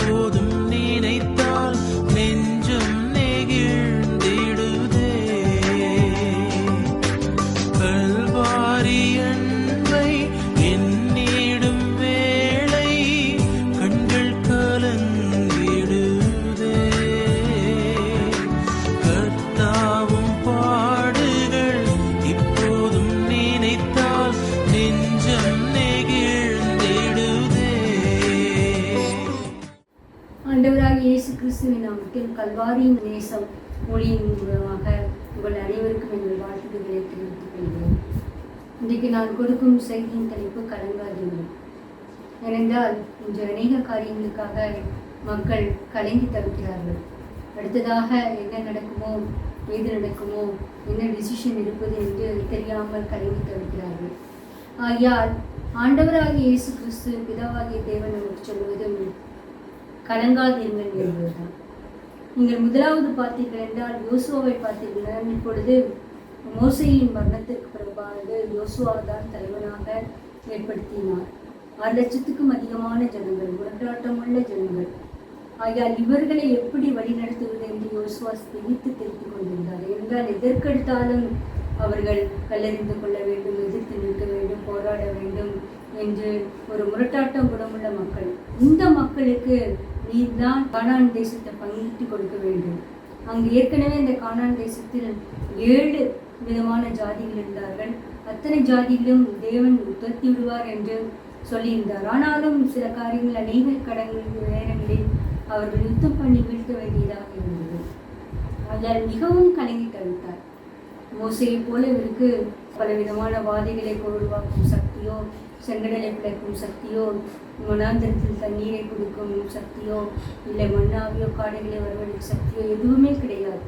இப்போதும் நினைத்தால் நெஞ்சம் நெகிழ்ந்திடுதே. கல்வாரி அன்பை எண்ணிடும் வேளை கண்கள் கலங்கிடுதே. கர்த்தாவும் பாடுகள் இப்போதும் நினைத்தால் நெஞ்சம் நெகிழ்ந்திடுதே. ஆண்டவராகிய இயேசு கிறிஸ்துவின் நாமத்தில் கல்வாரியின் நேசம் மொழியின் மூலமாக உங்கள் அனைவருக்கும் எங்கள் வாழ்த்துக்களை தெரிவித்துக் கொள்கிறேன். இன்றைக்கு நான் கொடுக்கும் செய்தியின் தலைப்பு கலங்காதீர்கள். ஏனென்றால் இன்று அநேக காரியங்களுக்காக மக்கள் கலங்கி தவிக்கிறார்கள். அடுத்ததாக என்ன நடக்குமோ, ஏது நடக்குமோ, என்ன டிசிஷன் இருப்பது என்று தெரியாமல் கலங்கி தவிக்கிறார்கள். ஆகையால் ஆண்டவராகிய இயேசு கிறிஸ்து பிதாவாகிய தேவன் நமக்கு சொல்வது கலங்காதீர்கள் என்பதுதான். நீங்கள் முதலாவது பார்த்தீர்கள் என்றால் யோசுவாவை பார்த்தீர்கள். இப்பொழுது மோசேயின் மரணத்திற்கு பிறகு யோசுவா தான் தலைவனாக ஏற்படுத்தினார். 6 லட்சத்துக்கும் அதிகமான ஜனங்கள், முரட்டாட்டமுள்ள ஜனங்கள். ஆகையால் இவர்களை எப்படி வழிநடத்துவது என்று யோசுவா திணித்து தெரிந்து கொண்டிருந்தார். என்றால் எதற்கெடுத்தாலும் அவர்கள் கல்லறிந்து கொள்ள வேண்டும், எதிர்த்து நிற்க வேண்டும், போராட வேண்டும் என்று ஒரு முரட்டாட்டம் குணமுள்ள மக்கள். இந்த மக்களுக்கு நீதான் கானான் தேசத்தை பங்கிட்டு கொடுக்க வேண்டும். அங்கு ஏற்கனவே இந்த கானான் தேசத்தில் 7 விதமான ஜாதிகள் இருந்தார்கள். அத்தனை ஜாதிகளும் தேவன் துரத்தி விடுவார் என்று சொல்லியிருந்தார். ஆனாலும் சில காரியங்கள் அநேக நேரங்களில் அவர்கள் யுத்தம் பண்ணி வீழ்த்த வேண்டியதாக இருந்தது. அதில் மிகவும் கலங்கி தவித்தார். மோசையை போல இவருக்கு பலவிதமான வாதைகளை உருவாக்கும் சக்தியோ, செங்கடலை பிளக்கும் சக்தியோ, மனாந்தரத்தில் தண்ணீரை கொடுக்கும் சக்தியோ, இல்லை மண்ணாவியோ காடுகளை வரவழைக்கும் சக்தியோ எதுவுமே கிடையாது.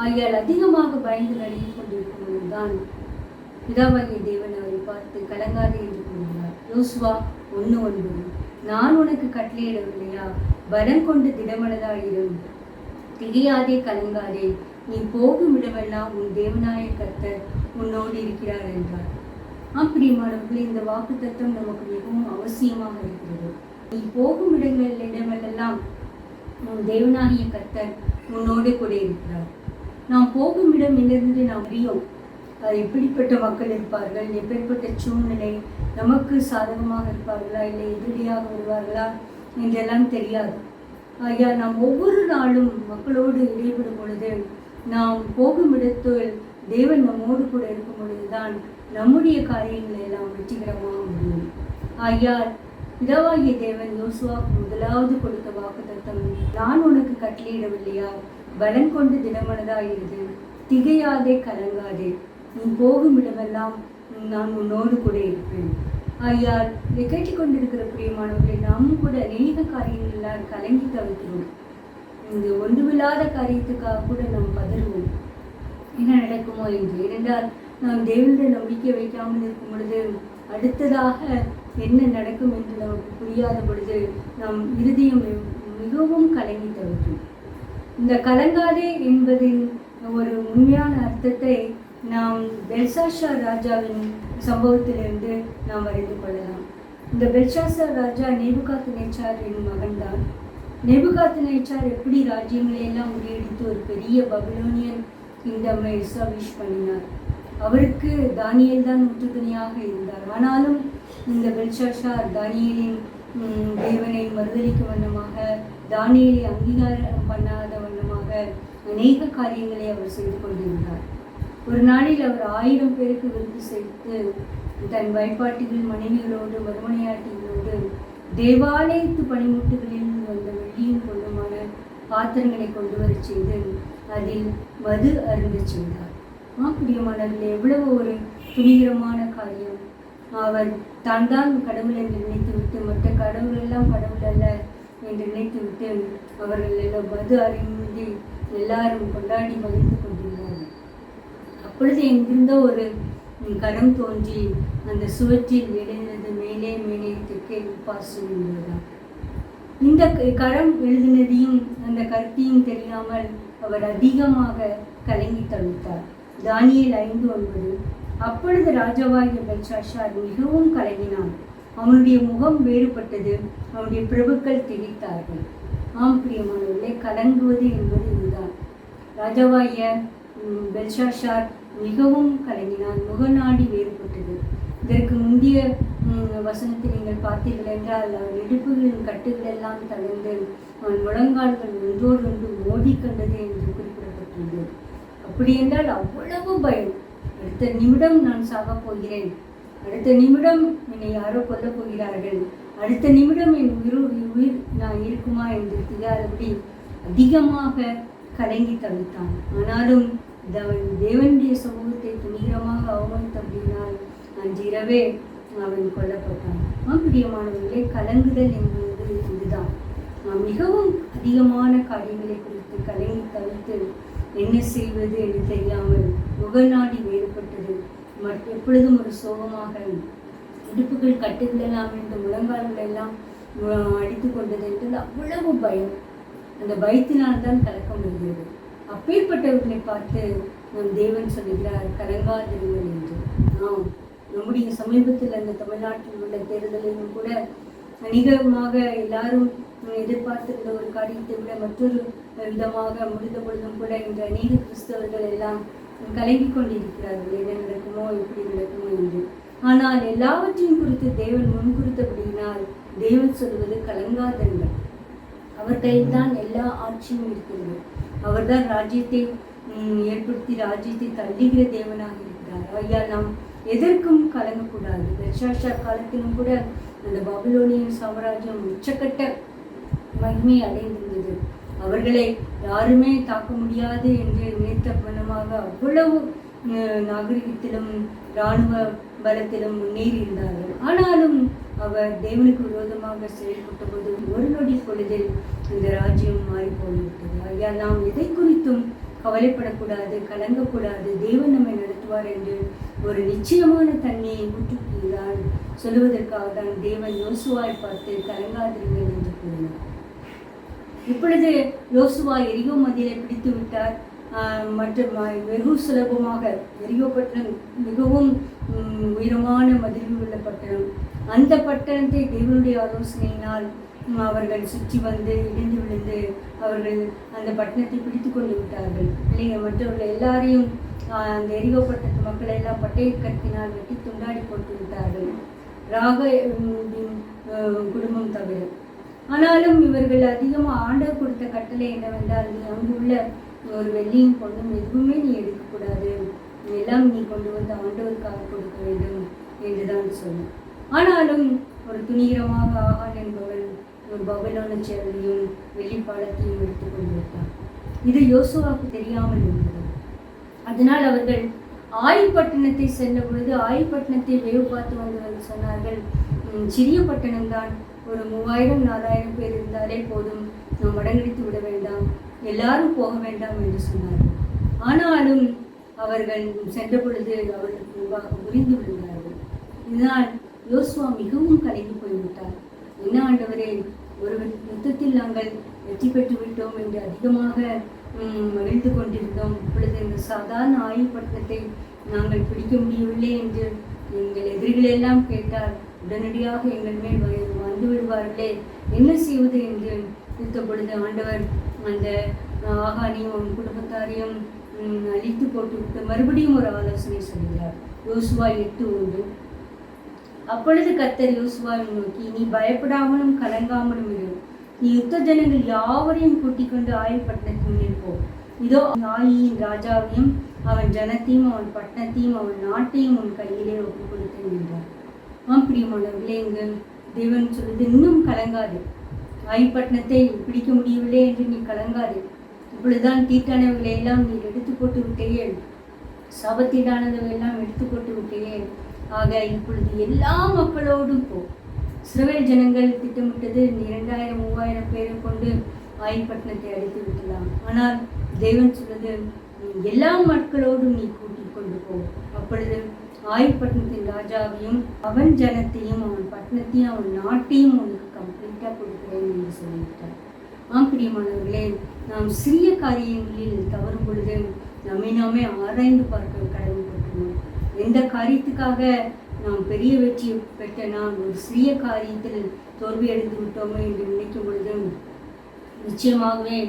ஆகையால் அதிகமாக பயந்து நடுங்கி கொண்டிருக்கும் பொழுதுதான் பிதாவாகிய தேவன் அவரை பார்த்து கலங்காதே என்று கூறுகிறார். யோசுவா 1:9, நான் உனக்கு கட்டளையிடவில்லையா? பலம் கொண்டு திடமனதாயிரும், திகையாதே, கலங்காதே, நீ போகும் இடமெல்லாம் உன் தேவனாய கர்த்தர் உன்னோடு இருக்கிறார் என்றார். பிரியமானவர்களே, இந்த வாக்கு தத்துவம் நமக்கு மிகவும் அவசியமாக இருக்கிறது. நீ போகும் இடமெல்லாம் உன் தேவனாகிய கர்த்தர் உன்னோடு கூட இருக்கிறார். நாம் போகும் இடம் என்னென்று நாம் அறியோம். அது எப்படிப்பட்ட மக்கள் இருப்பார்கள், எப்படிப்பட்ட சூழ்நிலை, நமக்கு சாதகமாக இருப்பார்களா இல்லை எதிரியாக வருவார்களா என்றெல்லாம் தெரியாது. ஐயா, நாம் ஒவ்வொரு நாளும் மக்களோடு இடைபடும் பொழுது, நாம் போகும் இடத்தில் தேவன் நம்மோடு கூட இருக்கும் பொழுதுதான் நம்முடைய காரியங்களை எல்லாம் வெற்றிகரமாக முடியும். ஆகையால் பிதாவாகிய தேவன் யோசுவாவுக்கு முதலாவது கொடுத்த வாக்கு தத்தம், நான் உனக்கு கட்டளையிடவில்லையா? பலம் கொண்டு திடமனதாயிரு, திகையாதே, கலங்காதே, நீ போகும் இடமெல்லாம் நான் உன்னோடு கூட இருப்பேன். ஆகையால் இதை கேட்டுக்கொண்டிருக்கிற பிரியமானவர்களை, நாமும் கூட அநேக காரியங்களால் கலங்கி தவிர்க்கிறோம். இந்த ஒன்றுமில்லாத காரியத்துக்காக கூட நாம் பதறுவோம், என்ன நடக்குமோ என்று. ஏனென்றால் நாம் தேவனுடைய நம்பிக்கை வைக்காமல் இருக்கும் பொழுது அடுத்ததாக என்ன நடக்கும் என்று நமக்கு புரியாத பொழுது நம் இருதயம் மிகவும் கலங்கி தவிர்க்கும். இந்த கலங்காதே என்பதின் ஒரு உண்மையான அர்த்தத்தை நாம் பெல்ஷாத்சார் ராஜாவின் சம்பவத்திலிருந்து நாம் அறிந்து கொள்ளலாம். இந்த பெல்ஷாத்சார் ராஜா நேபுகாத்நேச்சாரின் மகன்தான். நேபுகாத்நேச்சார் எப்படி ராஜ்யங்களை எல்லாம் முறியடித்து ஒரு பெரிய பபிலோனியன் கிங்டமை எஸ்டாப்ளிஷ் பண்ணினார். அவருக்கு தானியேல் தான் முற்றுதுணையாக இருந்தார். ஆனாலும் இந்த பெல்ஷாத்சார் தானியேலின் தேவனை மறுதலிக்கும் வண்ணமாக, தானியேலை அங்கீகாரம் பண்ணாத வண்ணமாக அநேக காரியங்களை அவர் செய்து கொண்டிருந்தார். ஒரு நாளில் அவர் 1000 பேருக்கு விருந்து செய்து தன் வைப்பாட்டிகள், மனைவிகளோடு, மறுமனையாட்டிகளோடு தேவாலயத்து பனிமுட்டுகளில் வந்த வெள்ளியும் பொருளுமான பாத்திரங்களை கொண்டு வர செய்து அதில் மது அருந்த செய்தார். பிரியமானவர்களே, எவ்வளவு ஒரு துணிகரமான காரியம்! அவர் தான் கடவுள் என்று நினைத்துவிட்டு, மற்ற கடவுள் எல்லாம் கடவுள் அல்ல என்று நினைத்துவிட்டு அவர்கள் எல்லாம் மது அருந்தி எல்லாரும் கொண்டாடி மகிழ்ந்து கொண்டிருந்தார்கள். அப்பொழுது எங்கிருந்தோ ஒரு கரம் தோன்றி அந்த சுவற்றில் எழுதினது, மேலே மேலே தெற்கே உப்பாசு என்பதுதான். இந்த கரம் எழுதினதையும் அந்த கருத்தையும் தெரியாமல் அவர் அதிகமாக கலங்கி தவித்தார். தானியேல் 5:9. அப்பொழுது ராஜாவாகிய பெல்ஷாத்சார் மிகவும் கலங்கினான். அவனுடைய முகம் வேறுபட்டது, அவனுடைய பிரபுக்கள் திகைத்தார்கள். ஆம் பிரியமானவர்களே, கலங்குவது என்பது இதுதான். ராஜாவாகிய பெல்ஷாஷார் மிகவும் கலங்கினான், முகநாடி வேறுபட்டது. இதற்கு முந்தைய வசனத்தை நீங்கள் பார்த்தீர்கள் என்றால், அவன் இடுப்புகளின் கட்டுகள் எல்லாம் தளர்ந்து அவன் முழங்கால்கள் ஒன்றோடொன்று மோதி கண்டது என்று குறிப்பிடப்பட்டுள்ளது. அப்படி என்றால் அவ்வளவு பயம். அடுத்த நிமிடம் நான் சாகப் போகிறேன், அடுத்த நிமிடம் என்னை யாரோ கொல்லப் போகிறார்கள், அடுத்த நிமிடம் என் உயிர் நான் இருக்குமா என்று தெரியாதபடி அதிகமாக கலங்கி தவித்தான். ஆனாலும் தேவனுடைய சமூகத்தை துணிகரமாக அவமதித்தபடினால் அன்றிரவே அவன் கொல்லப்பட்டான். பிரியமானவர்களே, கலங்குதல் என்பது இதுதான். மிகவும் அதிகமான காரியங்களை குறித்து கலங்கி தவித்து என்ன செய்வது என்று தெரியாமல் முகநாடி வேறுபட்டது. எப்பொழுதும் ஒரு சோகமாக இடுப்புகள் கட்டுகள் எல்லாம் இந்த முழங்கால்கள் எல்லாம் அடித்து கொண்டது என்றது அவ்வளவு பயம். அந்த பயத்தினால்தான் கலக்கம் வருகிறது. அப்பேற்பட்டவர்களை பார்த்து நம் தேவன் சொல்லுகிறார், கலங்காதிருங்கள் என்று. நம்முடைய சமீபத்தில் அந்த தமிழ்நாட்டில் உள்ள தேர்தலிலும் கூட அநேகமாக எல்லாரும் எதிர்பார்த்திருந்த ஒரு காரியத்தை விட மற்றொரு விதமாக முடிந்த பொழுதும் கூட இந்த அநேக கிறிஸ்தவர்கள் எல்லாம் கலங்கி கொண்டிருக்கிறார்கள், என்ன நடக்குமோ எப்படி நடக்குமோ என்று. ஆனால் எல்லாவற்றையும் குறித்து தேவன் முன்குறித்தபடியினால் தேவன் சொல்வது கலங்காதங்கள். அவர் கையில் தான் எல்லா ஆட்சியும் இருக்கிறது. அவர்தான் ராஜ்யத்தை ஏற்படுத்தி ராஜ்யத்தை தள்ளுகிற தேவனாக இருக்கிறார். ஐயா, நாம் எதற்கும் கலங்கக்கூடாது. பெல்ஷாஷார் காலத்திலும் கூட அந்த பாபிலோனியன் சாம்ராஜ்யம் உச்சக்கட்ட மகிமை அடைந்திருந்தது. அவர்களை யாருமே தாக்க முடியாது என்று நினைத்த மனமாக அவ்வளவு நாகரிகத்திலும் இராணுவ பலத்திலும் முன்னேறி இருந்தார்கள். ஆனாலும் அவர் தேவனுக்கு விரோதமாக செயல்பட்ட போது ஒரு நொடி பொழுதில் இந்த ராஜ்யம் மாறி போய்விட்டது. ஐயா, நாம் எதை குறித்தும் கவலைப்படக்கூடாது, கலங்கக்கூடாது. தேவன் நம்மை நடத்துவார் என்று ஒரு நிச்சயமான தன்மையை ஊற்றுக்கிறார் சொல்லுவதற்காக தான் தேவன் யோசுவாவை பார்த்து கலங்காதிருங்கள் என்று கூறினார். இப்பொழுது யோசுவா எரிகோ மதிலை பிடித்து விட்டார். மற்றும் வெகு சுலபமாக எரிகோ பட்டணம் மிகவும் உயரமான மதிலில் உள்ள பட்டணம். அந்த பட்டணத்தை தேவனுடைய ஆலோசனையினால் அவர்கள் சுற்றி வந்து இடிந்து விழுந்து அவர்கள் அந்த பட்டணத்தை பிடித்து கொண்டு விட்டார்கள். இல்லைங்க, மற்றவர்கள் எல்லாரையும் அந்த எரிகோ பட்டணத்து மக்களை எல்லாம் பட்டய கத்தினால் வெட்டி துண்டாடி போட்டு விட்டார்கள், ராக குடும்பம் தவிர. ஆனாலும் இவர்கள் அதிகமாக ஆண்டவர் கொடுத்த கட்டளை என்னவென்றால், நீ அங்குள்ள ஒரு வெள்ளியும் பொண்ணும் எதுவுமே நீ எடுக்கக்கூடாது, எல்லாம் நீ கொண்டு வந்து ஆண்டவருக்காக கொடுக்க வேண்டும் என்றுதான் சொன்னார். ஆனாலும் ஒரு துணிகரமாக ஆகான் என்பவன் ஒரு பபலோன சேவலையும் வெள்ளிப்பாலத்தையும் எடுத்து கொண்டு விட்டார். இது யோசுவாவுக்கு தெரியாமல் இருந்தது. அதனால் அவர்கள் ஆயிப்பட்டினத்தை சென்ற பொழுது ஆயிப்பட்டினத்தை வேவு பார்த்து வந்தவர்கள் சொன்னார்கள், சிறிய பட்டணம்தான், ஒரு 3000-4000 பேர் இருந்தாலே போதும், நாம் மடங்கடித்து விட வேண்டாம், எல்லாரும் போக வேண்டாம் என்று சொன்னார்கள். ஆனாலும் அவர்கள் சென்ற பொழுது அவர்களுக்கு முன்பாக முறிந்து விழுந்தார்கள். இதனால் யோசுவா மிகவும் கலங்கி போய்விட்டார். என்ன ஆண்டவரே, ஒரு யுத்தத்தில் நாங்கள் வெற்றி பெற்று விட்டோம் என்று அதிகமாக மகிழ்ந்து கொண்டிருந்தோம். இப்பொழுது இந்த சாதாரண ஆயுப்பட்டினத்தை நாங்கள் பிடிக்க முடியவில்லை என்று எங்கள் எதிரிகளெல்லாம் கேட்டால் உடனடியாக எங்கள் மேல் வந்து விடுவார்களே, என்ன செய்வது என்று இருந்த பொழுது ஆண்டவர் அந்த ஆகானையும் அவன் குடும்பத்தாரையும் அழித்து போட்டுவிட்டு மறுபடியும் ஒரு ஆலோசனை சொல்கிறார். யோசுவா 8:1. அப்பொழுது கர்த்தர் யோசுவாவை நோக்கி, நீ பயப்படாமலும் கலங்காமலும் இரு, நீ யுத்த ஜனங்கள் யாவரையும் கூட்டிக் கொண்டு ஆயுப்பட்டினத்தின் மேல் போ. இதோ ஆயின் ராஜாவையும் அவன் ஜனத்தையும் அவன் பட்டணத்தையும் அவன் நாட்டையும் உன் கையிலே ஒப்புக் கொடுத்தேன் என்றார். பிரியமானவர்களே, இங்கு தேவன் சொல்வது, இன்னும் கலங்காது, ஆயுப்பட்டினத்தை பிடிக்க முடியவில்லை என்று நீ கலங்காது. இப்பொழுதுதான் தீட்டானவர்களை எல்லாம் நீ எடுத்து போட்டு விட்டேயே, சாபத்தீடானவர்கள் எல்லாம் எடுத்து போட்டு விட்டேயே. ஆக இப்பொழுது எல்லா மக்களோடும் போ. இஸ்ரவேல் ஜனங்கள் திட்டமிட்டது 2000-3000 பேரை கொண்டு ஆயுப்பட்டினத்தை அடித்து விட்டலாம். ஆனால் தேவன் சொல்வது, எல்லா மக்களோடும் நீ கூட்டிக் கொண்டு போ. அப்பொழுது ஆயுப்பட்டினத்தின் ராஜாவையும் அவன் ஜனத்தையும் அவன் பட்டணத்தையும் அவன் நாட்டையும் உனக்கு கம்ப்ளீட்டாக கொடுக்கிறேன் என்று சொல்லிவிட்டார். பிரியமானவர்களே, நாம் சிறிய காரியங்களில் தவறும் பொழுது நம்மை நாமே ஆராய்ந்து பார்க்க கடமைப்பட்டுள்ளோம். எந்த காரியத்துக்காக நாம் பெரிய வெற்றி பெற்ற நாம் ஒரு சிறிய காரியத்தில் தோல்வி அடைந்து விட்டோமோ என்று நினைக்கும் பொழுது நிச்சயமாகவே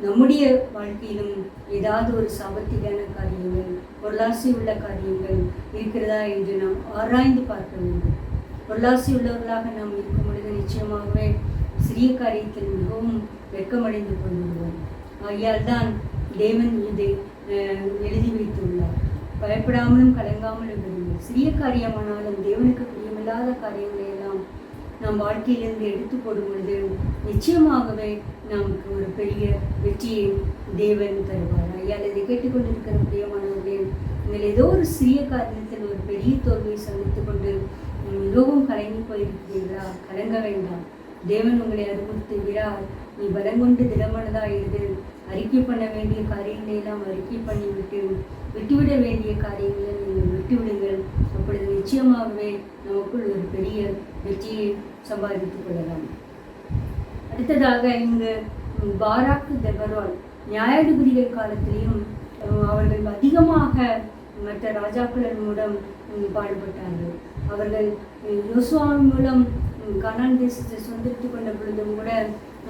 நம்முடைய வாழ்க்கையிலும் ஏதாவது ஒரு சாபத்தியான காரியங்கள், பொருளாசி உள்ள காரியங்கள் இருக்கிறதா என்று நாம் ஆராய்ந்து பார்க்க வேண்டும். பொருளாசி உள்ளவர்களாக நாம் இருக்கும் பொழுது நிச்சயமாகவே சிறிய காரியத்தில் மிகவும் வெட்கமடைந்து கொள்கிறோம். ஆகையால் தான் தேவன் இதை எழுதி வைத்துள்ளார். பயப்படாமலும் கலங்காமலும் இருங்கள். சிறிய காரியமானாலும் தேவனுக்கு பிரியமில்லாத காரியங்களை எல்லாம் நம் வாழ்க்கையிலிருந்து எடுத்து போடும் பொழுது நிச்சயமாகவே நமக்கு ஒரு பெரிய வெற்றியை தேவன் தருவார். ஐயால் இதை கேட்டுக்கொண்டிருக்கிற பிரியமானவர்களே, நீங்கள் ஏதோ ஒரு சிறிய காரியத்தில் ஒரு பெரிய தோல்வியை சந்தித்துக் கொண்டு மிகவும் கலங்கி போயிருக்கிறீர்களா? கலங்க வேண்டாம். தேவன் உங்களை அறிவுறுத்துகிறார், நீ பலங்கொண்டு திடமனதாயிருந்து அறிக்கை பண்ண வேண்டிய காரியங்களை எல்லாம் அறிக்கை பண்ணிவிட்டு விட்டுவிட வேண்டிய காரியங்களை நீங்கள் விட்டுவிடுங்கள். அப்பொழுது நிச்சயமாகவே நமக்குள் ஒரு பெரிய வெற்றியை சம்பாதித்துக் கொள்ளலாம். அடுத்ததாக இங்கு பாராக்கு தெபரால் நியாயாதிபதிகள் காலத்திலையும் அவர்கள் அதிகமாக மற்ற ராஜாக்கள் மூலம் பாடுபட்டார்கள். அவர்கள் யோசுவாவின் மூலம் கானான் தேசத்தை சுதந்திரித்துக் கொண்ட பொழுதும் கூட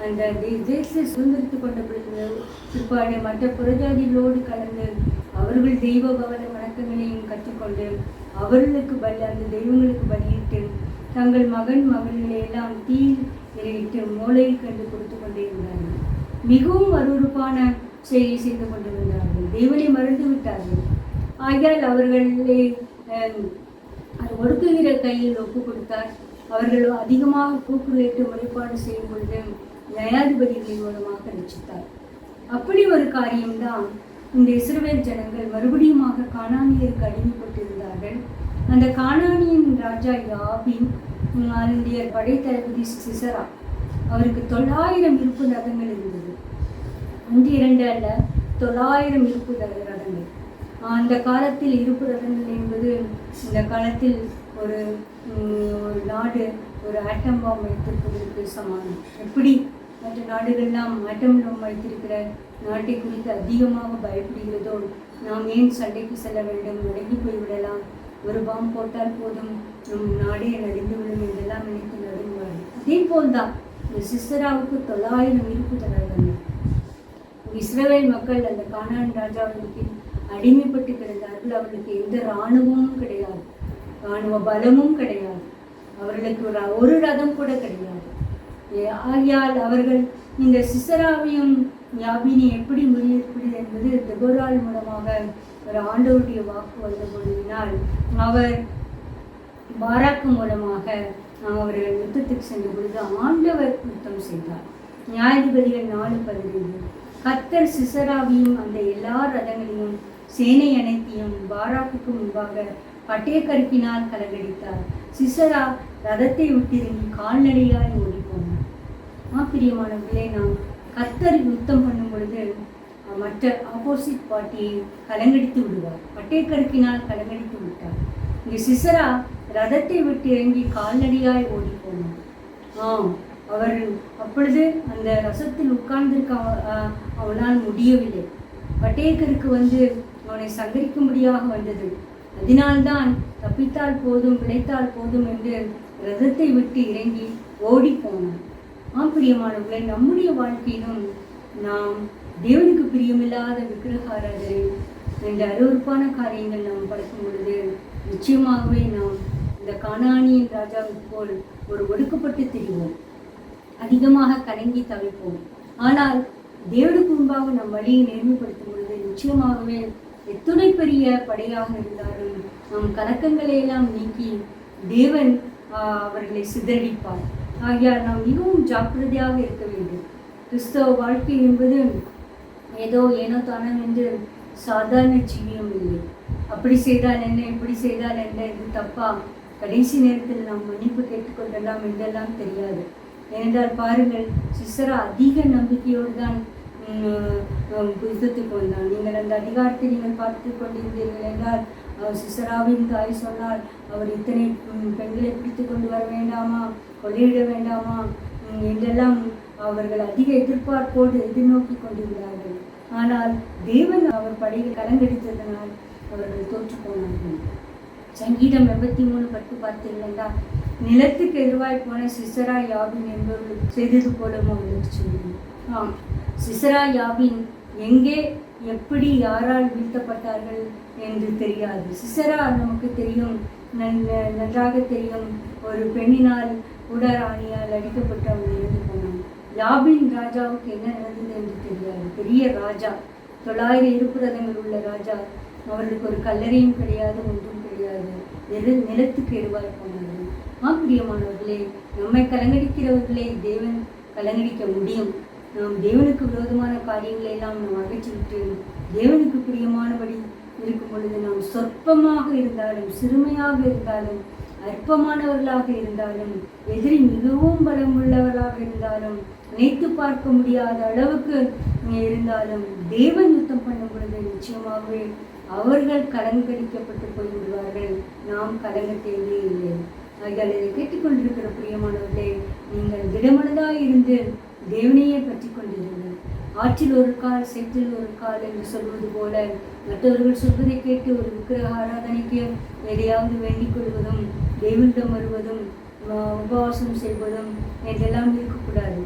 அந்த தேசத்தை சுதந்திரித்துக் கொண்ட பொழுது பிற்பாடு மற்ற புறஜாதிகளோடு கலந்து அவர்கள் தெய்வ பவன வணக்கங்களையும் கற்றுக்கொண்டு அவர்களுக்கு அந்த தெய்வங்களுக்கு பலியிட்டு தங்கள் மகளை எல்லாம் தீயிட்டு மூளையை கண்டு கொடுத்து கொண்டே இருந்தார்கள். மிகவும் அருவருப்பான செயலை செய்து கொண்டிருந்தார்கள். தேவனை மறந்து விட்டார்கள். ஆகையால் அவர்களை ஒடுக்குகிற கையில் ஒப்பு கொடுத்தார். அவர்கள் அதிகமாக கூக்குரலிட்டு முறைப்பாடு செய்யும் பொழுது நியாயாதிபதிகளின் மூலமாக ரட்சித்தார். அப்படி ஒரு காரியம்தான் இந்த இஸ்ரவேல் ஜனங்கள் மறுபடியுமாக கானானியருக்கு அடிமைப்பட்டிருந்தார்கள். அந்த கானானியின் ராஜா யாபின், அதனுடைய படைத்தளபதி சிசரா, அவருக்கு 900 இருப்பு ரதங்கள் இருந்தது. 1 2 அல்ல, 900 இருப்பு ரதங்கள். அந்த காலத்தில் இருப்பு ரதங்கள் என்பது இந்த காலத்தில் ஒரு நாடு ஒரு ஆட்டம் பாம் வைத்திருப்பதற்கு சமானம். எப்படி மற்ற நாடுகள்லாம் ஆட்டம் பாம் வைத்திருக்கிற நாட்டை குறித்து அதிகமாக பயப்படுகிறதோ, நாம் ஏன் சண்டைக்கு செல்ல வேண்டும், அடங்கி போய்விடலாம், ஒரு பாம் போட்டால் போதும், நம் நாடே நடிந்துவிடும் என்றெல்லாம் நினைத்து நடுங்குவார்கள். அதே போல்தான் இந்த சிஸ்டராவுக்கு 900 இருப்பு தரார்கள். இஸ்ரவேல் மக்கள் அந்த கானான் ராஜாவுக்கு அடிமைப்பட்டு கிடந்தார்கள். அவர்களுக்கு எந்த இராணுவமும் கிடையாது, இராணுவ பலமும் கிடையாது, அவர்களுக்கு ஒரு ரதம் கூட கிடையாது. ஆகையால் அவர்கள் இந்த சிசராவையும் யாபினை எப்படி முறியடிப்பது என்பது தெபோராள் மூலமாக ஒரு ஆண்டவருடைய வாக்கு வந்த பொழுதினால் அவர் பாராக்கு மூலமாக அவர்கள் யுத்தத்துக்கு சென்ற பொழுது ஆண்டவர் யுத்தம் செய்தார். நியாயாதிபதிகள் 4:15 கர்த்தர் சிசராவையும் அந்த எல்லா ரதங்களையும் சேனை அனைத்தையும் பாராக்குக்கு முன்பாக பட்டயக்கருக்கினால் கலகடித்தார். சிசரா ரதத்தை விட்டிறங்கி கால்நடையாய் ஓடிப்போனார். பிரியமானவர்களே, நாம் கர்த்தர் யுத்தம் பண்ணும் பொழுது மற்ற ஆப்போசிட் பார்ட்டியை கலங்கடித்து விடுவார். பட்டயக்கருக்கினால் கலங்கடித்து விட்டார். இங்கே சிசரா ரதத்தை விட்டு இறங்கி கால்நடையாய் ஓடிப்போனார். அவர் அப்பொழுது அந்த ரசத்தில் உட்கார்ந்திருக்க அவனால் முடியவில்லை. பட்டயக்கருக்கு அவனை சங்கரிக்கும்படியாக வந்தது. அதனால்தான் தப்பித்தால் போதும் பிழைத்தால் போதும் என்று ரதத்தை விட்டு இறங்கி ஓடி போனான். பிரியமானவர்களே, நம்முடைய வாழ்க்கையிலும் நாம் தேவனுக்கு பிரியமில்லாத விக்கிரகாராதனை என்ற அருவருப்பான காரியங்கள் நாம் படைக்கும் பொழுது நிச்சயமாகவே நாம் இந்த கானானியின் ராஜாவுக்கு போல் ஒரு ஒடுக்கப்பட்டு திரிவோம், அதிகமாக கலங்கி தவிப்போம். ஆனால் தேவனுக்கு முன்பாக நம் வழியை நேர்மைப்படுத்தும் பொழுது நிச்சயமாகவே எத்துணை பெரிய படையாக இருந்தாலும் நம் கலக்கங்களை எல்லாம் நீக்கி தேவன் அவர்களை சிதறடிப்பார். ஆகையால் நாம் மிகவும் ஜாக்கிரதையாக இருக்க வேண்டும். கிறிஸ்தவ வாழ்க்கை என்பது ஏதோ ஏனோ தானோ என்று சாதாரண ஜீவியம் இல்லை. அப்படி செய்தால் என்ன, இப்படி செய்தால் என்ன, இது தப்பா, கடைசி நேரத்தில் நாம் மன்னிப்பு கேட்டுக்கொள்ளலாம் என்றெல்லாம் தெரியாது. ஏனென்றால் பாருங்கள், சிசரா அதிக நம்பிக்கையோடு தான் யுத்தத்துக்கு வந்தான். நீங்கள் அந்த அதிகாரத்தை நீங்கள் பார்த்து கொண்டிருந்தீர்கள் என்றால் சிசராவின் தாய் சொன்னால் அவர் இத்தனை பெண்களை பிடித்து கொண்டு வர வேண்டாமா, கொள்ளையிட வேண்டாமா என்றெல்லாம் அவர்கள் அதிக எதிர்பார்ப்போடு எதிர்நோக்கி கொண்டிருந்தார்கள். ஆனால் தேவன் அவர் படையில் கலங்கடித்ததனால் அவர்கள் தோற்று போனார்கள். சங்கீதம் 83:10 பார்த்தீங்கன்னா, நிலத்துக்கு எதிர்வாய் போன சிசரா யாபின் என்பவர்கள் செய்தது போலவும் அவர்களுக்கு சொல்லுவோம். சிசரா யாபின் எங்கே எப்படி யாரால் வீழ்த்தப்பட்டார்கள் என்று தெரியாது. சிசரா நமக்கு தெரியும், நன்றாக தெரியும், ஒரு பெண்ணினால் உடராணியால் அடிக்கப்பட்டு அவன் இறந்து போனான். யாபின் ராஜாவுக்கு என்ன நடந்தது என்று தெரியாது. பெரிய ராஜா, 900 இருப்புரதங்கள் உள்ள ராஜா. அவர்களுக்கு ஒரு கல்லறையும் கிடையாது, ஒன்றும் கிடையாது. நிலத்துக்கு எருவாய் போனார்கள். பிரியமானவர்களே, நம்மை கலங்கடிக்கிறவர்களே தேவன் கலங்கடிக்க முடியும். நாம் தேவனுக்கு விரோதமான காரியங்களை எல்லாம் நாம் அகற்றிவிட்டு தேவனுக்கு பிரியமானபடி இருக்கும் பொழுது நாம் சொற்பமாக இருந்தாலும், சிறுமையாக இருந்தாலும், அற்பமானவர்களாக இருந்தாலும், எதிரி மிகவும் பலம் உள்ளவர்களாக இருந்தாலும், நினைத்து பார்க்க முடியாத அளவுக்கு இருந்தாலும், தேவன் யுத்தம் பண்ணும் பொழுது நிச்சயமாகவே அவர்கள் கலங்கடிக்கப்பட்டு போய்விடுவார்கள். நாம் கலங்க தேவையில்லை. ஆகியால் இதை கேட்டுக்கொண்டிருக்கிற பிரியமானவர்களே, நீங்கள் திடமனதாக இருந்து தேவனையே பற்றி கொண்டிருங்கள். ஆற்றில் ஒரு கால், சேற்றில் ஒரு கால் என்று சொல்வது போல மற்றவர்கள் சொல்வதை கேட்டு ஒரு விக்கிரக ஆராதனைக்கு எதையாவது வேண்டிக் கொள்வதும், தேவனிடம் வருவதும், உபவாசம் செய்வதும் என்றெல்லாம் இருக்கக்கூடாது.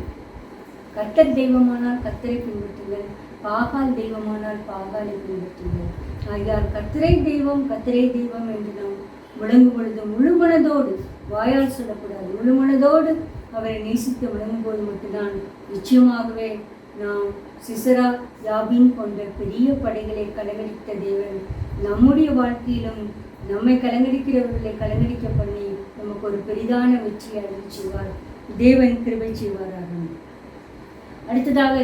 கர்த்தர் தெய்வமானால் கர்த்தரை பின்பற்றுங்கள், பாகால் தெய்வமானால் பாகாலை பின்பற்றுங்கள். ஆகியால் கர்த்தரை தெய்வம், கர்த்தரை தெய்வம் என்று நாம் முழங்கும் பொழுது முழு மனதோடு, வாயால் சொல்லக்கூடாது, முழு மனதோடு அவரை நேசித்து முழங்கும் போது மட்டும்தான் நிச்சயமாகவே நாம் சிசரா யாபின் போன்ற பெரிய படைகளை கலங்கடித்த தேவன் நம்முடைய வாழ்க்கையிலும் நம்மை கலங்கடிக்கிறவர்களை கலங்கடிக்க பண்ணி நமக்கு ஒரு பெரிதான வெற்றியை அளித்து செய்வார். தேவன் கிருபை செய்வாராக. அடுத்ததாக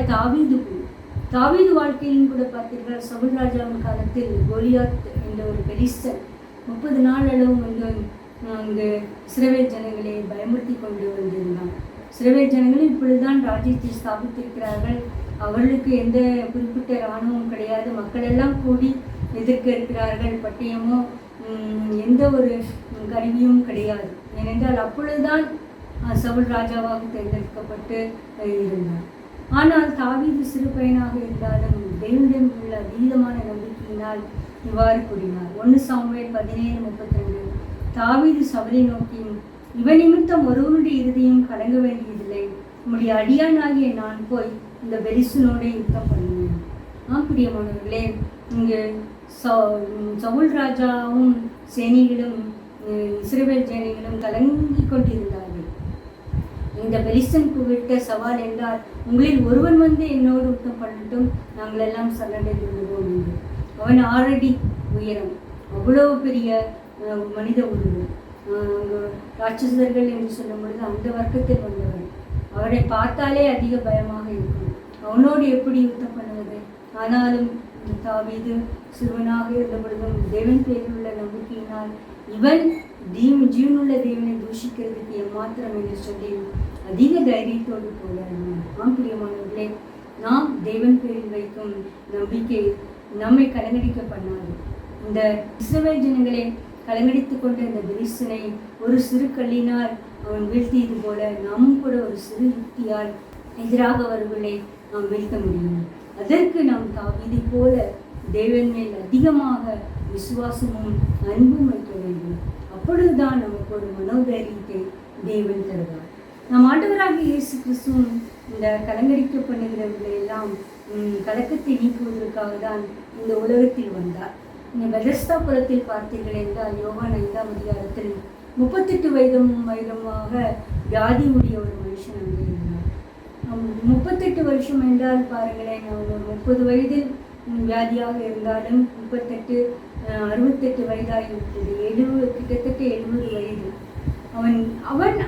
தாவீது வாழ்க்கையிலும் கூட பார்த்தீர்கள். சவுல் ராஜாவின் காலத்தில் கோலியாத் என்ற ஒரு பெலிஸ்தன் 30 நாள் அளவும் வந்து அங்கு இஸ்ரவேல் ஜனங்களை பயமுறுத்தி கொண்டு வந்திருந்தான். இஸ்ரவேல் ஜனங்களும் இப்பொழுதுதான் ராஜ்யத்தை ஸ்தாபித்திருக்கிறார்கள். அவர்களுக்கு எந்த குறிப்பிட்ட இராணுவம் கிடையாது. மக்கள் எல்லாம் கூடி எதிர்க்க இருக்கிறார்கள். பட்டயமோ எந்த ஒரு கருவியும் கிடையாது. ஏனென்றால் அப்பொழுதுதான் சவுல் ராஜாவாக தேர்ந்தெடுக்கப்பட்டு இருந்தார். ஆனால் தாவீது சிறு பையனாக இருந்தாலும் தேவனிடம் உள்ள அதீதமான நம்பிக்கையினால் இவ்வாறு கூறினார். 1 சாமுவேல் 17:32. தாவீது சவுலை நோக்கி, இவன் நிமித்தம் ஒருவனுடைய இருதயம் கலங்க வேண்டியதில்லை. உம்முடைய அடியானாகிய நான் போய் இந்த பெலிஸ்தனோட யுத்தம் பண்ணுவேன். பிரியமானவர்களே, இங்கு சவுல் ராஜாவும் சேனைகளும் இஸ்ரவேல் சேனைகளும் கலங்கி கொண்டிருந்தார்கள். இந்த பெலிஸ்தன் விட்ட சவால் என்றால், உங்களில் ஒருவன் வந்து என்னோடு யுத்தம் பண்ணட்டும், நாங்கள் எல்லாம் சரணடைந்து விடுவோம் என்று. அவன் 6 அடி உயரம், அவ்வளவு பெரிய மனித உருவம். ராட்சசர்கள் என்று சொல்லும் பொழுது அந்த வர்க்கத்தில் வந்தவன். அவரை பார்த்தாலே அதிக பயமாக இருக்கும். அவனோடு எப்படி யுத்தம் பண்ணுவது? ஆனாலும் தாவீது சிறுவனாக இருந்த பொழுதும் தேவன் பேரில் உள்ள நம்பிக்கையினால் இவன் ஜீவனுள்ள தேவனை தூஷிக்கிறதுக்கு எம்மாத்திரம் என்று சொல்லி அதிக தைரியத்தோடு போகிறான். பிரியமானவர்களே, நாம் தேவன் பேரில் வைக்கும் நம்பிக்கை நம்மை கலங்கடிக்க பண்ணாது. இந்த இஸ்ரவேல் ஜனங்களை கலங்கடித்து கொண்ட இந்த பெலிஸ்தனை ஒரு சிறு கல்லினால் அவன் வீழ்த்தியது போல நாமும் கூட ஒரு சிறு யுக்தியால் எதிராக வருவதை நாம் வீழ்த்த முடியும். அதற்கு நாம் தாவீதை போல தேவன் மேல் அதிகமாக விசுவாசமும் அன்பும் வைக்க வேண்டும். அப்பொழுதுதான் நமக்கு ஒரு மனோதைரியத்தை தேவன் தருவார். நம் ஆண்டவராக இயேசு கிறிஸ்துவும் இந்த கலங்கடிக்க பண்ணுகிறவர்களை எல்லாம் கலக்கத்தை நீக்குவதற்காக தான் இந்த உலகத்தில் வந்தார். இந்த பெதஸ்தா புறத்தில் பார்த்தீர்கள் என்றால் யோவான் 5ஆம் அதிகாரத்தில் 38 வயதுமாக வியாதி உடைய ஒரு மனுஷன் அங்கே இருந்தார். 38 வருஷம் என்றால் பாருங்களேன், அவன் ஒரு 30 வயதில் வியாதியாக இருந்தாலும் 38 68 வயதாகிவிட்டது. கிட்டத்தட்ட 70 வயது. அவன்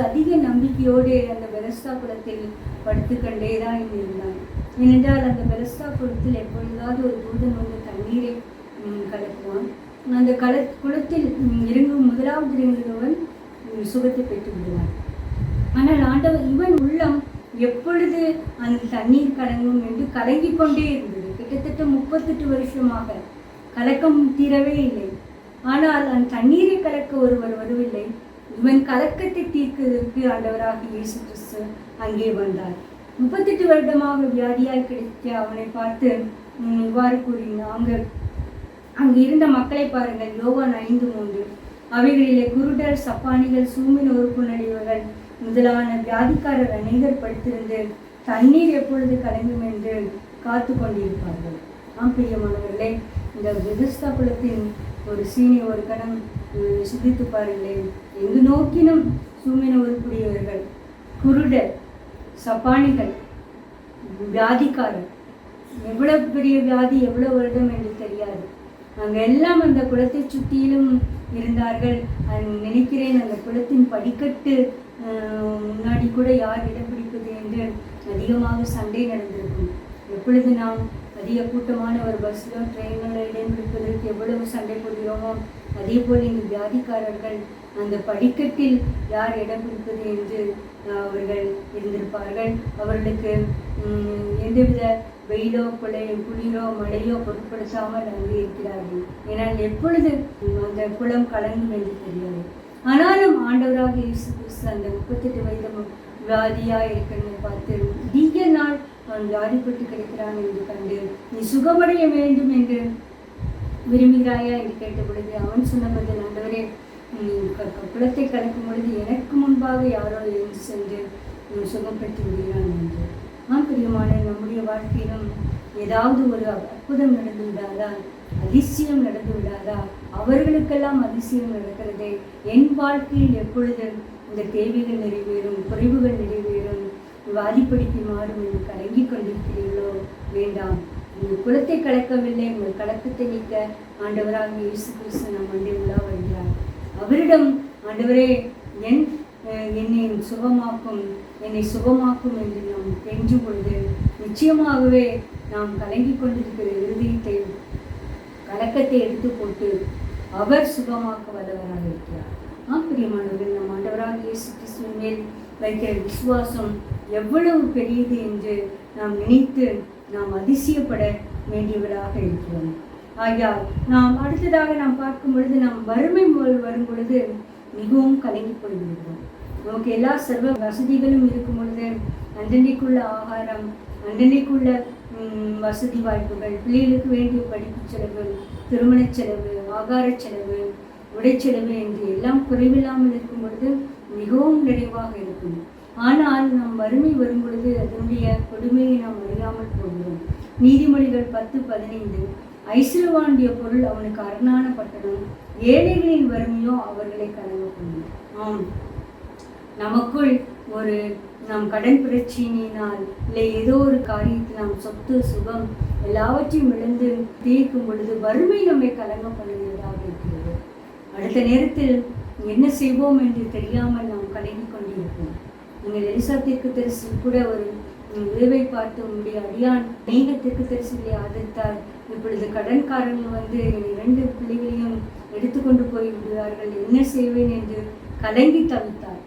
அதிக நம்பிக்கையோடு அந்த பெதஸ்தா குளத்தில் படுத்துக்கொண்டே தான் இருந்தான். ஏனென்றால் அந்த பெதஸ்தா குளத்தில் எப்பொழுதாவது ஒரு தூதன் வந்து தண்ணீரை கலக்குவான். அந்த குளத்தில் இறங்கும் முதலாவது இறங்குகிறவன் சுகத்தை பெற்று விடுவான். ஆனால் ஆண்டவர் இவன் உள்ளம் எப்பொழுது அந்த தண்ணீர் கலங்கும் என்று கலங்கி கொண்டே இருந்தது. கிட்டத்தட்ட 38 வருஷமாக கலக்கம் தீரவே இல்லை. ஆனால் அந்த தண்ணீரை கலக்க ஒருவர் வரவில்லை. இவன் கலக்கத்தை தீர்க்கிறதுக்கு ஆண்டவராக இயேசு கிறிஸ்து அங்கே வந்தார். 38 வருடமாக வியாதியால் கிடைத்த அவனை பார்த்து இவ்வாறு கூறினார். அங்கே இருந்த மக்களை பாருங்கள். யோவான் 5:3. அவைகளிலே குருடர், சப்பானிகள், சூமின் உறுப்புணடையவர்கள் முதலான வியாதிக்காரர் அநேகர் படுத்திருந்து தண்ணீர் எப்பொழுது கலங்கும் என்று காத்து கொண்டிருப்பார்கள். பிரியமானவர்களே, இந்த பெதஸ்தா குளத்தின் ஒரு சீனி ஒரு கணம் சிந்தித்து பாருங்களேன். எங்கு நோக்கினும் சூமின உறுப்புடையவர்கள், குருடர், சப்பானிகள், வியாதிக்காரர், எவ்வளவு பெரிய வியாதி, எவ்வளவு வருடம் என்று தெரியாது. அங்கே எல்லாம் அந்த குளத்தை சுற்றிலும் இருந்தார்கள். நினைக்கிறேன் அந்த குளத்தின் படிக்கட்டு முன்னாடி கூட யார் இடம் பிடிப்பது என்று அதிகமாக சண்டை நடந்திருக்கும். எப்பொழுது நாம் அதிக கூட்டமான ஒரு பஸ்ஸிலோ ட்ரெயினிலோ இடம் பிடிப்பதற்கு எவ்வளவு சண்டை போடுகிறோமோ அதே போல் இந்த வியாதிக்காரர்கள் அந்த படிக்கட்டில் யார் இடம் பிடிப்பது என்று அவர்கள் இருந்திருப்பார்கள். அவர்களுக்கு எந்தவித வெயிலோ குளிரோ மழையோ பொருட்படுத்தாமல் அங்கே இருக்கிறார்கள். ஏனால் எப்பொழுது அந்த குளம் கலங்கும் என்று தெரியாது. ஆனாலும் ஆண்டவராக இயேசு கிறிஸ்து அந்த 38 வயது வியாதியாக இருக்கிறதை பார்த்து அதிக நாள் அவன் வியாதிப்பட்டு கிடைக்கிறான் என்று கண்டு நீ சுகமடைய வேண்டும் என்று விரும்புகிறாயா என்று கேட்ட பொழுது அவன் சொன்ன பதில், ஆண்டவரே, குளத்தை கலக்கும் பொழுது எனக்கு முன்பாக யாரோ எழுந்து சென்று சுகப்படுத்தி விடுகிறான் என்று. பிரியமான நம்முடைய வாழ்க்கையிலும் ஏதாவது ஒரு அற்புதம் நடந்து விடாதா, அதிசயம் நடந்து விடாதா? அவர்களுக்கெல்லாம் அதிசயம் நடக்கிறதே, என் வாழ்க்கையில் எப்பொழுது இந்த தேவைகள் நிறைவேறும், குறைவுகள் நிறைவேறும், வாதிப்படிக்கு மாறும் என்று கலங்கி கொண்டிருக்கிறீர்களோ வேண்டாம். உங்கள் குலத்தை கலக்கவில்லை, உங்கள் கலக்கத்தை நீக்க ஆண்டவராக இயேசு கிறிஸ்து நம் அண்டை உள்ளா வருகிறார். அவரிடம் ஆண்டவரே என்னை சுகமாக்கும் என்று நாம் தெரிஞ்சும் பொழுது நிச்சயமாகவே நாம் கலங்கி கொண்டிருக்கிற இருதயத்தை கலக்கத்தை எடுத்து போட்டு அவர் சுகமாக்க வல்லவராக இருக்கிறார். பிரியமானவர்கள், நம் ஆண்டவராக இயேசு கிறிஸ்துவின் மேல் வைக்கிற விசுவாசம் எவ்வளவு பெரியது என்று நாம் நினைத்து நாம் அதிசயப்பட வேண்டியவர்களாக இருக்கிறோம். ஆகையால் நாம் அடுத்ததாக நாம் பார்க்கும் பொழுது நாம் வறுமை வரும் பொழுது மிகவும் கலங்கி போய்விடுகிறோம். நமக்கு எல்லா சர்வ வசதிகளும் இருக்கும் பொழுது அண்டனைக்குள்ள ஆகாரம், அண்டனைக்குள்ள வசதி வாய்ப்புகள், பிள்ளைகளுக்கு வேண்டிய படிப்பு செலவு, திருமண செலவு, ஆகார செலவு, உடைச்செலவு என்று எல்லாம் குறைவில்லாமல் இருக்கும் பொழுது மிகவும் நிறைவாக இருக்கும். ஆனால் நாம் வறுமை வரும் பொழுது அதனுடைய கொடுமையை நாம் அறியாமல் போகிறோம். நீதிமொழிகள் 10:15 ஐஸ்வர்யவானுடைய பொருள் அவனுக்கு அரணான பட்டணம், ஏழைகளின் வறுமையோ அவர்களை கலங்க பண்ணும். நமக்குள் ஒரு நாம் கடன் பிரச்சனையினால் இல்லை ஏதோ ஒரு காரியத்தில் நாம் சொத்து சுகம் எல்லாவற்றையும் இழந்து தீர்க்கும் பொழுது வறுமை நம்மை கலங்க பண்ணுகிறதாக இருக்கிறது. அடுத்த நேரத்தில் என்ன செய்வோம் என்று தெரியாமல் நாம் கலங்கி கொண்டிருப்போம். நீங்கள் எலிசா தீர்க்கதரிசி கூட ஒரு விளைவை பார்த்து உங்களுடைய அடியான் அநேக தீர்க்கதரிசிகளை ஆதரித்தார். இப்பொழுது கடன்காரர்கள் வந்து 2 பிள்ளைகளையும் எடுத்துக்கொண்டு போய் விடுவார்கள், என்ன செய்வேன் என்று கலங்கி தவித்தார்.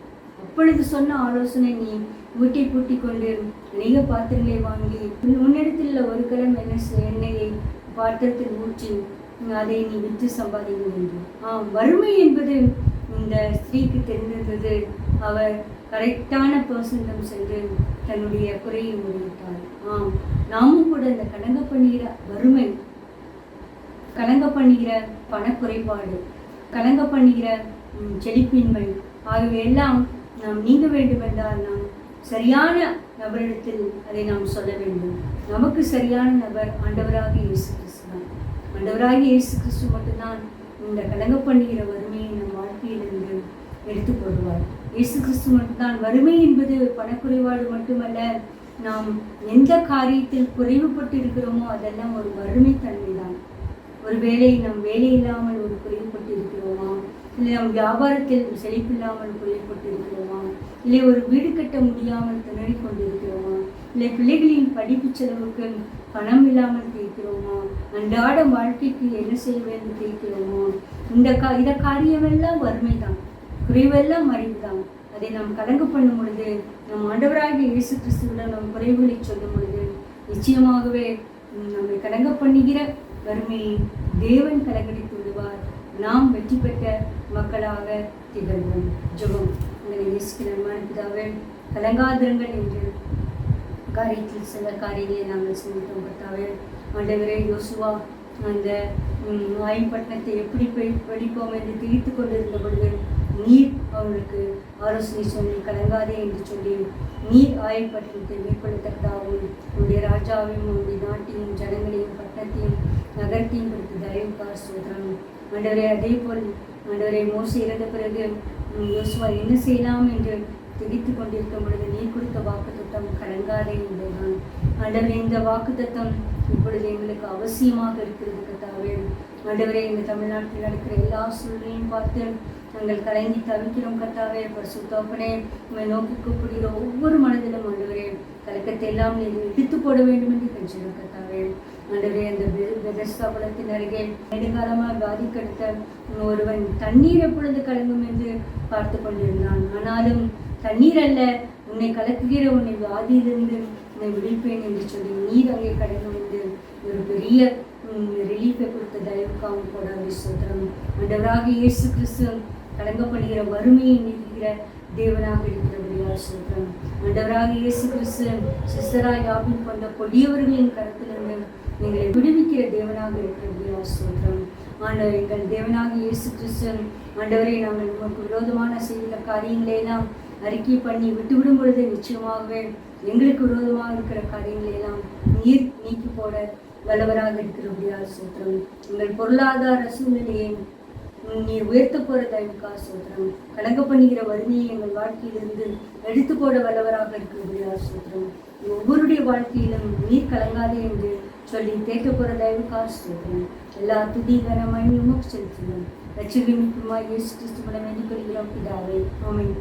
அப்பொழுது சொன்ன ஆலோசனை, நீ ஊட்டி பூட்டி கொண்டு அநேக பாத்திரங்களை வாங்கி முன்னிடத்தில் ஒரு கலம் எண்ணெயை பாத்திரத்தில் ஊற்றி அதை நீ விற்று சம்பாதிக்க என்று. வறுமை என்பது இந்த ஸ்திரீக்கு தெரிந்திருந்தது. அவர் கரெக்டான பர்சனிடம் சென்று தன்னுடைய குறையை முடித்தார். நாமும் கூட இந்த கலங்க பண்ணுகிற வறுமை, கலங்க பண்ணுகிற பணக்குறைபாடு, கலங்க பண்ணுகிற செழிப்பின்மை ஆகியவை எல்லாம் நாம் நீங்க வேண்டும் என்றால் நாம் சரியான நபரிடத்தில் அதை நாம் சொல்ல வேண்டும். நமக்கு சரியான நபர் ஆண்டவராக இயேசு கிறிஸ்து தான். ஆண்டவராக இயேசு கிறிஸ்து மட்டும்தான் இந்த கலங்க பண்ணுகிற வறுமையை நம் வாழ்க்கையிலிருந்து எடுத்து போடுவார். இயேசு கிறிஸ்து மட்டும்தான். வறுமை என்பது பணக்குறைபாடு மட்டுமல்ல, நாம் எந்த காரியத்தில் குறைவுபட்டு இருக்கிறோமோ அதெல்லாம் ஒரு வறுமைத்தன்மை தான். ஒருவேளை நம் வேலை இல்லாமல் ஒரு குறைவுபட்டு இருக்கிறோமா, இல்லை நம் வியாபாரத்தில் செழிப்பில்லாமல் குறைவுபட்டு இருக்கிறோமா, இல்லை ஒரு வீடு கட்ட முடியாமல் திணறி கொண்டிருக்கிறோமா, இல்லை பிள்ளைகளின் படிப்பு செலவுக்கு பணம் இல்லாமல் கேட்கிறோமா, அன்றாட வாழ்க்கைக்கு என்ன செய்ய வேண்டும் கேட்கிறோமோ, இந்த காரியமெல்லாம் வறுமை தான், குறைவெல்லாம் அறிவு தான். அதை நாம் கலங்க பண்ணும் பொழுது, நம் ஆண்டவராக இயேசு கிறிஸ்துவிடம் நம் குறைவுகளை சொல்லும் பொழுது நிச்சயமாகவே நம்மை கலங்க பண்ணுகிற வறுமையை தேவன் கலங்கடித்து விடுவார். நாம் வெற்றி பெற்ற மக்களாக திகழ்வோம். ஜெபம். உங்களை நேசிக்கிறமான பிதாவே, கலங்காதிருங்கள் என்று காரியத்தில் சில காரியங்களை நாங்கள் சிந்தித்தோம். கர்த்தாவே, ஆண்டவரே, யோசுவா அந்த ஆய்பட்டணத்தை எப்படி படிப்போம் என்று திரித்து கொண்டிருந்த பொழுது நீர் அவர்களுக்கு ஆலோசனை சொல்லி கலங்காதே என்று சொல்லி நீர் ஆய்பட்டணத்தை மேற்கொள்ளத்தக்கதாகவும் உன்னுடைய ராஜாவையும் உன்னுடைய நாட்டையும் ஜனங்களையும் பட்டணத்தையும் நகரத்தையும் கொடுத்து தயவுக்காக ஸ்தோத்திரம். ஆண்டவரே, அதே போல் ஆண்டவரே, மோசே இறந்த பிறகு யோசுவா என்ன செய்யலாம் என்று திகைத்து கொண்டிருக்கும் பொழுது நீர் கொடுத்த வாக்குத்தத்தம் கலங்காதே என்பதுதான். ஆண்டவரே, இந்த வாக்குத்தத்தம் இப்பொழுது எங்களுக்கு அவசியமாக இருக்கிறது கர்த்தாவே. ஆண்டவரே, இந்த தமிழ்நாட்டில் நடக்கிற எல்லா சூழ்நிலையும் பார்த்து நாங்கள் கலங்கி தவிக்கிறோம் கர்த்தாவே. பரிசுத்தப்பனே, உம்மை நோக்கி கூப்பிடுகிற ஒவ்வொரு மனதிலும் ஆண்டவரே கலக்கத்தை எல்லாம் நீர் இடித்து போட வேண்டும் என்று கெஞ்சிடும் கர்த்தாவே. ஆண்டவரே, அந்த பெதஸ்தா குளத்தின் அருகே நெடுங்காலமாக பாதிக்கெடுத்த ஒருவன் தண்ணீர் எப்பொழுது கலங்கும் என்று பார்த்து கொண்டிருந்தான். ஆனாலும் தண்ணீர் அல்ல, உன்னை கலக்குகிற உன்னை வியாதியிலிருந்து உன்னை விழிப்பேன் என்று சொல்லி நீர் அங்கே கடந்து வந்து ஒரு பெரிய ரிலீஃபை கொடுத்த தயவுக்காக போடாத ஸ்தோத்திரம். ஆண்டவராக இயேசு கிறிஸ்து கலங்கப்படுகிற வறுமையை நீக்குகிற தேவனாக இருக்கிறபடியால் ஸ்தோத்திரம். ஆண்டவராக இயேசு கிறிஸ்து சிஸ்டராய் யாபின் கொண்ட கொடியவர்களின் கருத்திலிருந்து எங்களை விடுவிக்கிற தேவனாக இருக்கிறபடியால் ஸ்தோத்திரம். ஆண்டவர், எங்கள் தேவனாக இயேசு கிறிஸ்து ஆண்டவரை நாங்கள் உமக்கு விரோதமான செய்த காரியங்களையெல்லாம் அறிக்கை பண்ணி விட்டுவிடும் பொழுது நிச்சயமாகவே எங்களுக்கு விரோதமாக இருக்கிற காரியங்களையெல்லாம் நீர் நீக்கி போட வல்லவராக இருக்கிறபடியால் ஸ்தோத்திரம். எங்கள் பொருளாதார சூழ்நிலையை நீர் உயர்த்த போற தயவுக்காக ஸ்தோத்திரம். கலங்க பண்ணுகிற வறுமையை எங்கள் வாழ்க்கையிலிருந்து எடுத்து போட வல்லவராக இருக்கிறபடியால் ஸ்தோத்திரம். ஒவ்வொருடைய வாழ்க்கையிலும் நீர் கலங்காதே என்று சொல்லி தேக்க போற தயவுக்காக ஸ்தோத்திரம். எல்லா துதி கனமாய் உமக்கு செலுத்துகிறோம். ரட்சகருமாய் இயேசு கிறிஸ்து மூலம் வேண்டிக் கொள்கிறோம் பிதாவே. ஆமென்.